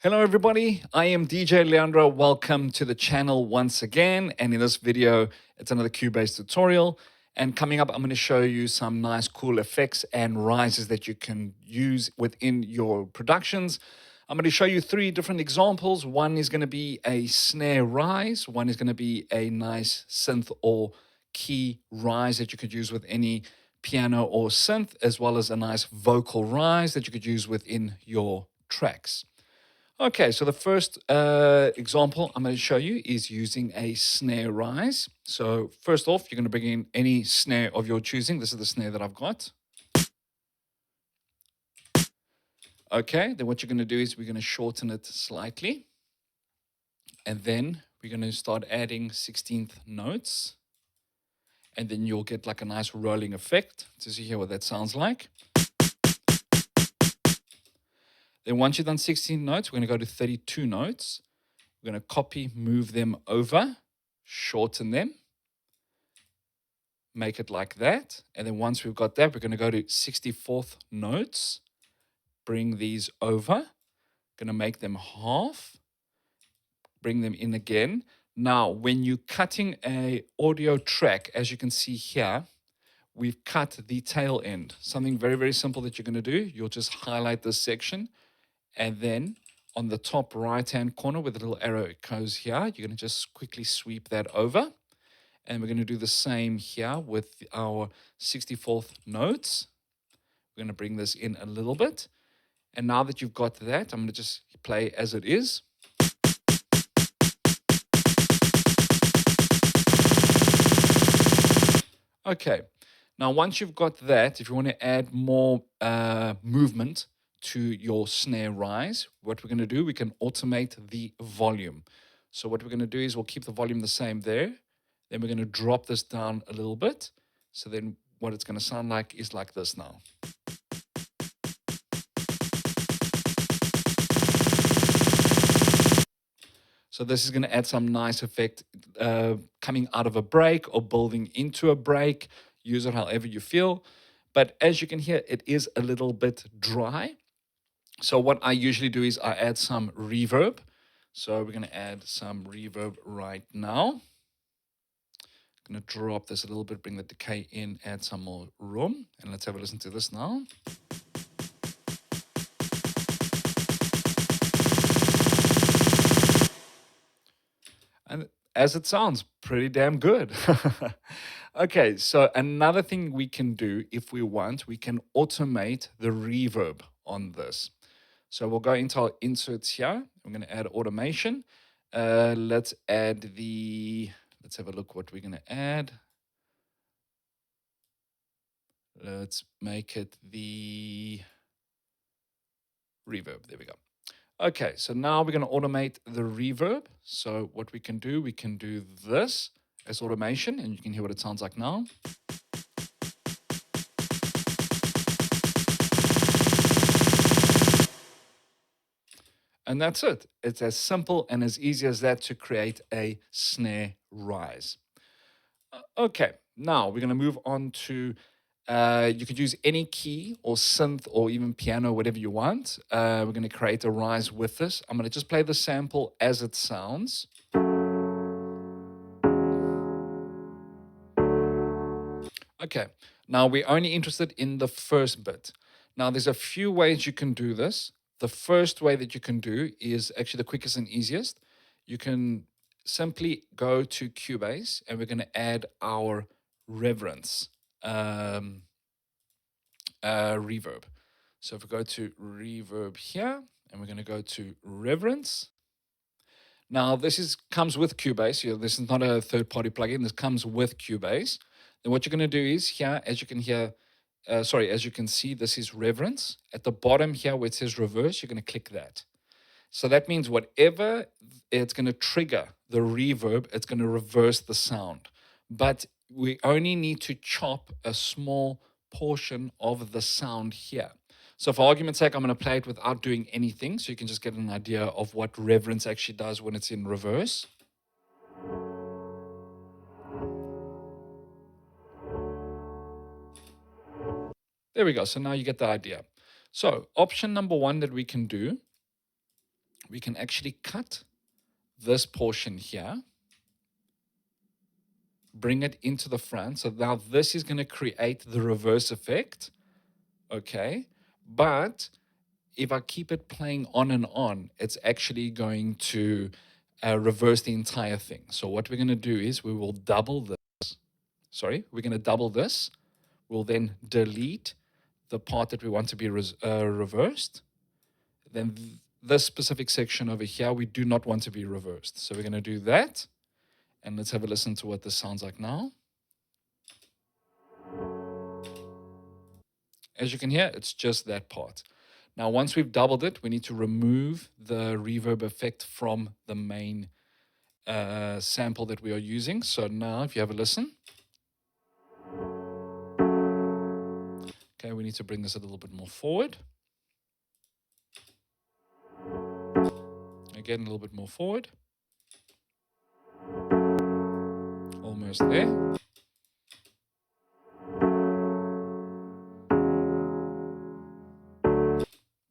Hello, everybody. I am DJ Leandro. Welcome to the channel once again. And in this video, it's another Cubase tutorial. And coming up, I'm going to show you some nice, cool effects and rises that you can use within your productions. I'm going to show you three different examples. One is going to be a snare rise. One is going to be a nice synth or key rise that you could use with any piano or synth, as well as a nice vocal rise that you could use within your tracks. Okay, so the first example I'm going to show you is using a snare rise. So first off, you're going to bring in any snare of your choosing. This is the snare that I've got. Okay, then what you're going to do is we're going to shorten it slightly. And then we're going to start adding 16th notes. And then you'll get like a nice rolling effect to see here what that sounds like. Then once you've done 16 notes, we're going to go to 32 notes. We're going to copy, move them over, shorten them. Make it like that. And then once we've got that, we're going to go to 64th notes, bring these over, going to make them half, bring them in again. Now, when you're cutting a audio track, as you can see here, we've cut the tail end. Something very, very simple that you're going to do. You'll just highlight this section, and then on the top right-hand corner where the little arrow goes here, you're going to just quickly sweep that over. And we're going to do the same here with our 64th notes. We're going to bring this in a little bit. And now that you've got that, I'm going to just play as it is. Okay. Now, once you've got that, if you want to add more movement to your snare rise, what we're going to do, we can automate the volume. So what we're going to do is we'll keep the volume the same there. Then we're going to drop this down a little bit. So then what it's going to sound like is like this now. So this is going to add some nice effect coming out of a break or building into a break. Use it however you feel. But as you can hear, it is a little bit dry. So what I usually do is I add some reverb. So we're going to add some reverb right now. I'm going to drop this a little bit, bring the decay in, add some more room. And let's have a listen to this now. And as it sounds, pretty damn good. Okay, so another thing we can do if we want, we can automate the reverb on this. So we'll go into our inserts here. I'm going to add automation. Let's have a look what we're going to add. Let's make it the reverb. There we go. Okay, so now we're going to automate the reverb. So what we can do this as automation, and you can hear what it sounds like now. And that's it. It's as simple and as easy as that to create a snare rise. Okay, now we're going to move on to, you could use any key or synth or even piano, whatever you want. We're going to create a rise with this. I'm going to just play the sample as it sounds. Okay, now we're only interested in the first bit. Now there's a few ways you can do this. The first way that you can do is actually the quickest and easiest. You can simply go to Cubase and we're going to add our reverence reverb. So if we go to reverb here and we're going to go to reverence. Now this comes with Cubase. This is not a third-party plugin. This comes with Cubase. Then what you're going to do is here, as you can hear, as you can see, this is reverence. At the bottom here where it says reverse, you're going to click that. So that means whatever it's going to trigger the reverb, it's going to reverse the sound. But we only need to chop a small portion of the sound here. So for argument's sake, I'm going to play it without doing anything, so you can just get an idea of what reverence actually does when it's in reverse. There we go. So now you get the idea. So option number one that we can do, we can actually cut this portion here, bring it into the front. So now this is going to create the reverse effect, okay? But if I keep it playing on and on, it's actually going to reverse the entire thing. So what we're going to do is we will double this. Sorry, we're going to double this. We'll then delete the part that we want to be reversed. Then this specific section over here, we do not want to be reversed. So we're going to do that. And let's have a listen to what this sounds like now. As you can hear, it's just that part. Now, once we've doubled it, we need to remove the reverb effect from the main sample that we are using. So now, if you have a listen, okay, we need to bring this a little bit more forward. Again, a little bit more forward. Almost there.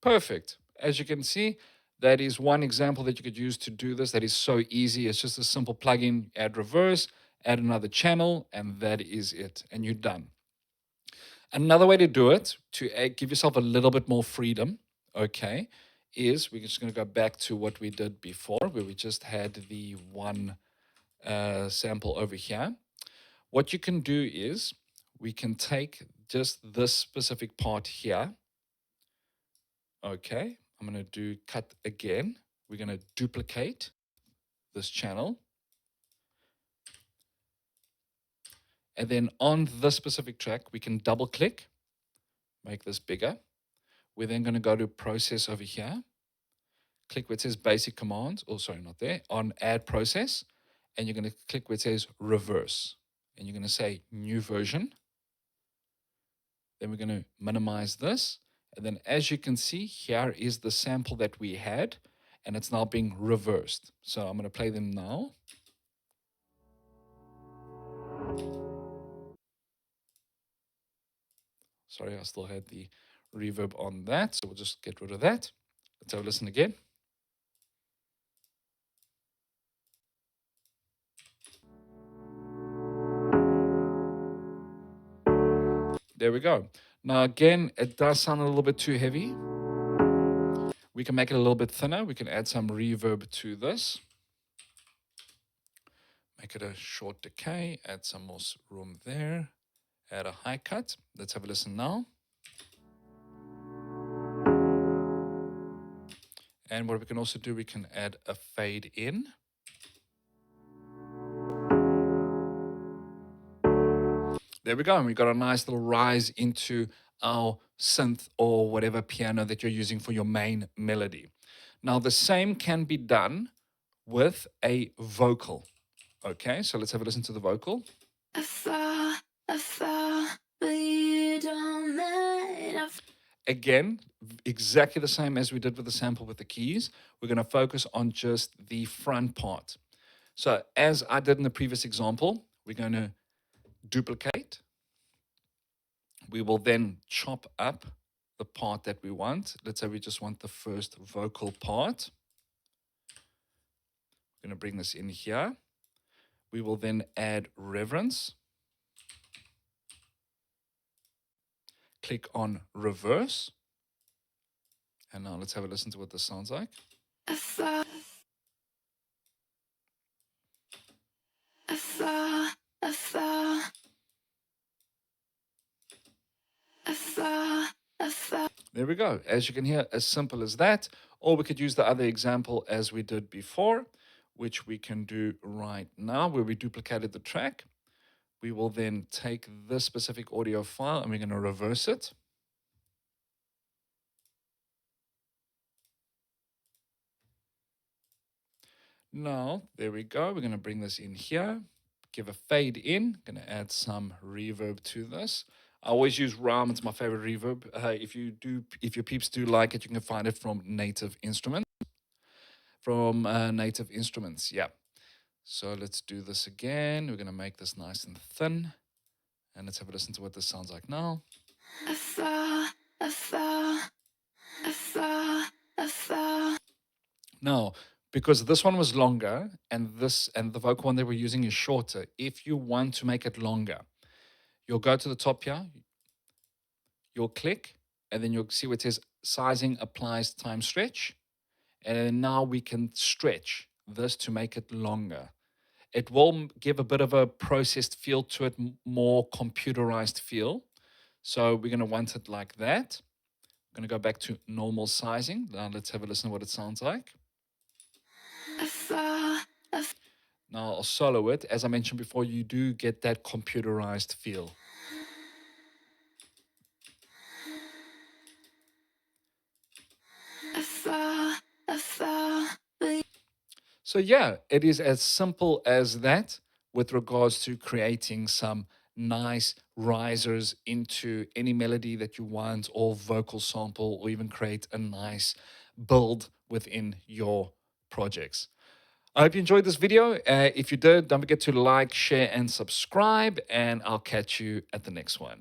Perfect. As you can see, that is one example that you could use to do this. That is so easy. It's just a simple plugin, add reverse, add another channel, and that is it. And you're done. Another way to do it, to give yourself a little bit more freedom, okay, is we're just going to go back to what we did before, where we just had the one sample over here. What you can do is we can take just this specific part here. Okay, I'm going to do cut again. We're going to duplicate this channel. And then on this specific track, we can double click, make this bigger. We're then going to go to process over here. Click where it says basic commands, oh, sorry, not there, on add process. And you're going to click where it says reverse. And you're going to say new version. Then we're going to minimize this. And then as you can see, here is the sample that we had, and it's now being reversed. So I'm going to play them now. Sorry, I still had the reverb on that, so we'll just get rid of that. Let's have a listen again. There we go. Now again, it does sound a little bit too heavy. We can make it a little bit thinner. We can add some reverb to this. Make it a short decay, add some more room there, add a high cut. Let's have a listen now. And what we can also do, we can add a fade in. There we go. And we got a nice little rise into our synth or whatever piano that you're using for your main melody. Now, the same can be done with a vocal. Okay, so let's have a listen to the vocal. Again, exactly the same as we did with the sample with the keys. We're going to focus on just the front part. So as I did in the previous example, we're going to duplicate. We will then chop up the part that we want. Let's say we just want the first vocal part. We're going to bring this in here. We will then add reverence. Click on reverse. And now let's have a listen to what this sounds like. There we go. As you can hear, as simple as that. Or we could use the other example as we did before, which we can do right now, where we duplicated the track. We will then take this specific audio file and we're going to reverse it. Now, there we go. We're going to bring this in here, give a fade in, going to add some reverb to this. I always use Ram. It's my favorite reverb. If your peeps do like it, you can find it from Native Instruments. Yeah. So let's do this again. We're going to make this nice and thin. And let's have a listen to what this sounds like now. Now, because this one was longer and the vocal one that we're using is shorter, if you want to make it longer, you'll go to the top here, you'll click, and then you'll see what it says sizing applies time stretch. And then now we can stretch this to make it longer. It will give a bit of a processed feel to it, more computerized feel. So we're going to want it like that. I'm going to go back to normal sizing. Now let's have a listen to what it sounds like. Now I'll solo it. As I mentioned before, you do get that computerized feel. So yeah, it is as simple as that with regards to creating some nice risers into any melody that you want, or vocal sample, or even create a nice build within your projects. I hope you enjoyed this video. If you did, don't forget to like, share, and subscribe, and I'll catch you at the next one.